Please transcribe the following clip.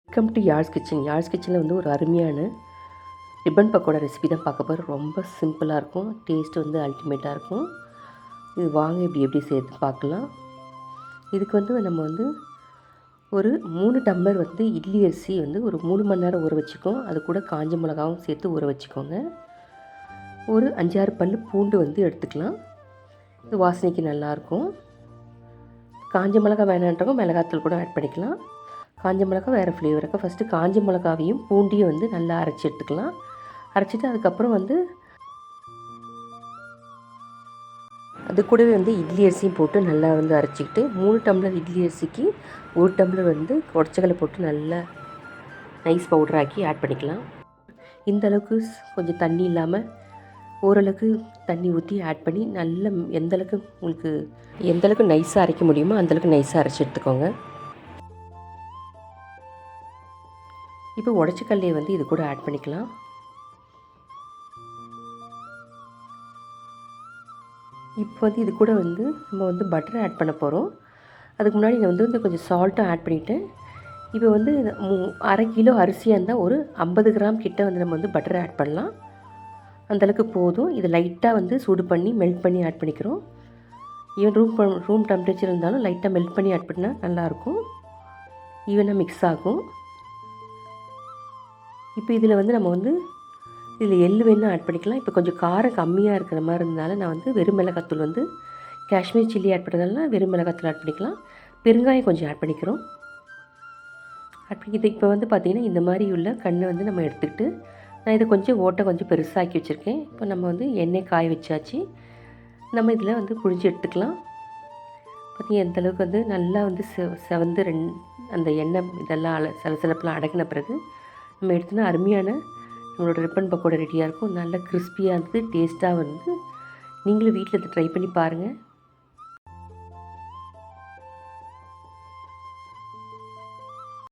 Welcome to Yazh's kitchen. Yazh's கிச்சனில் வந்து ஒரு அருமையான ரிப்பன் பக்கோடா ரெசிபி தான் பார்க்க போகிறோம். ரொம்ப சிம்பிளாக இருக்கும், டேஸ்ட் வந்து அல்டிமேட்டாக இருக்கும். இது வாங்க எப்படி சேர்த்து பார்க்கலாம். இதுக்கு வந்து நம்ம வந்து ஒரு 3 டம்ளர் வந்து இட்லி அரிசி வந்து ஒரு 3 மணி நேரம் ஊற வச்சுக்கோம். அது கூட காஞ்ச மிளகாவும் சேர்த்து ஊற வச்சுக்கோங்க. ஒரு 5-6 பல் பூண்டு வந்து எடுத்துக்கலாம். இது வாசனைக்கு நல்லாயிருக்கும். காஞ்ச மிளகா வேணான்றவங்க மிளகாத்தூள் கூட ஆட் பண்ணிக்கலாம். காஞ்ச மிளகா வேறு ஃப்ளேவர் இருக்குது. ஃபஸ்ட்டு காஞ்ச மிளகாவையும் பூண்டையும் வந்து நல்லா அரைச்சி எடுத்துக்கலாம். அரைச்சிட்டு அதுக்கப்புறம் வந்து அது கூடவே வந்து இட்லி அரிசியும் போட்டு நல்லா வந்து அரைச்சிக்கிட்டு 3 டம்ளர் இட்லி அரிசிக்கு 1 டம்ளர் வந்து உடச்சக்கல்லை போட்டு நல்லா நைஸ் பவுடராக்கி ஆட் பண்ணிக்கலாம். இந்த அளவுக்கு கொஞ்சம் தண்ணி இல்லாமல் ஓரளவுக்கு தண்ணி ஊற்றி ஆட் பண்ணி நல்லா எந்தளவுக்கு நைஸாக அரைக்க முடியுமோ அந்தளவுக்கு நைஸாக அரைச்சி எடுத்துக்கோங்க. இப்போ உடச்சக்கல்லையை வந்து இது கூட ஆட் பண்ணிக்கலாம். இப்போ வந்து இது கூட வந்து நம்ம வந்து பட்டரை ஆட் பண்ண போகிறோம். அதுக்கு முன்னாடி நான் வந்து கொஞ்சம் சால்ட்டும் ஆட் பண்ணிவிட்டேன். இப்போ வந்து 1/2 கிலோ அரிசியாக இருந்தால் ஒரு 50 கிராம் கிட்ட வந்து நம்ம வந்து பட்டரை ஆட் பண்ணலாம். அந்தளவுக்கு போதும். இது லைட்டாக வந்து சூடு பண்ணி மெல்ட் பண்ணி ஆட் பண்ணிக்கிறோம். ஈவன் ரூம் டெம்பரேச்சர் இருந்தாலும் லைட்டாக மெல்ட் பண்ணி ஆட் பண்ணால் நல்லாயிருக்கும். ஈவனாக மிக்ஸ் ஆகும். இப்போ இதில் வந்து நம்ம வந்து இதில் எள்ளு வேணால் ஆட் பண்ணிக்கலாம். இப்போ கொஞ்சம் காரம் கம்மியாக இருக்கிற மாதிரி இருந்தால நான் வந்து வெறும் மிளகாத்தூள் வந்து காஷ்மீர் சில்லி ஆட் பண்ணுறதுனால வெறும் மிளகாத்தூள் ஆட் பண்ணிக்கலாம். பெருங்காயம் கொஞ்சம் ஆட் பண்ணிக்கிறோம். ஆட் பண்ணி இது இப்போ வந்து பார்த்திங்கன்னா இந்த மாதிரி உள்ள கண்ணை வந்து நம்ம எடுத்துக்கிட்டு நான் இதை கொஞ்சம் கொஞ்சம் பெருசாக்கி வச்சுருக்கேன். இப்போ நம்ம வந்து எண்ணெய் காய வச்சாச்சு. நம்ம இதில் வந்து புழிஞ்சு எடுத்துக்கலாம். பார்த்திங்கன்னா எந்தளவுக்கு வந்து நல்லா வந்து செவந்து அந்த எண்ணெய் இதெல்லாம் சலசலப்பெலாம் அடங்கின பிறகு நம்ம எடுத்தோன்னா அருமையான நம்மளோட ரிப்பன் பக்கோடா ரெடியாக இருக்கும். நல்லா கிறிஸ்பியாக இருந்தது, டேஸ்ட்டாக வந்து நீங்களும் வீட்டில் இதை ட்ரை பண்ணி பாருங்கள்.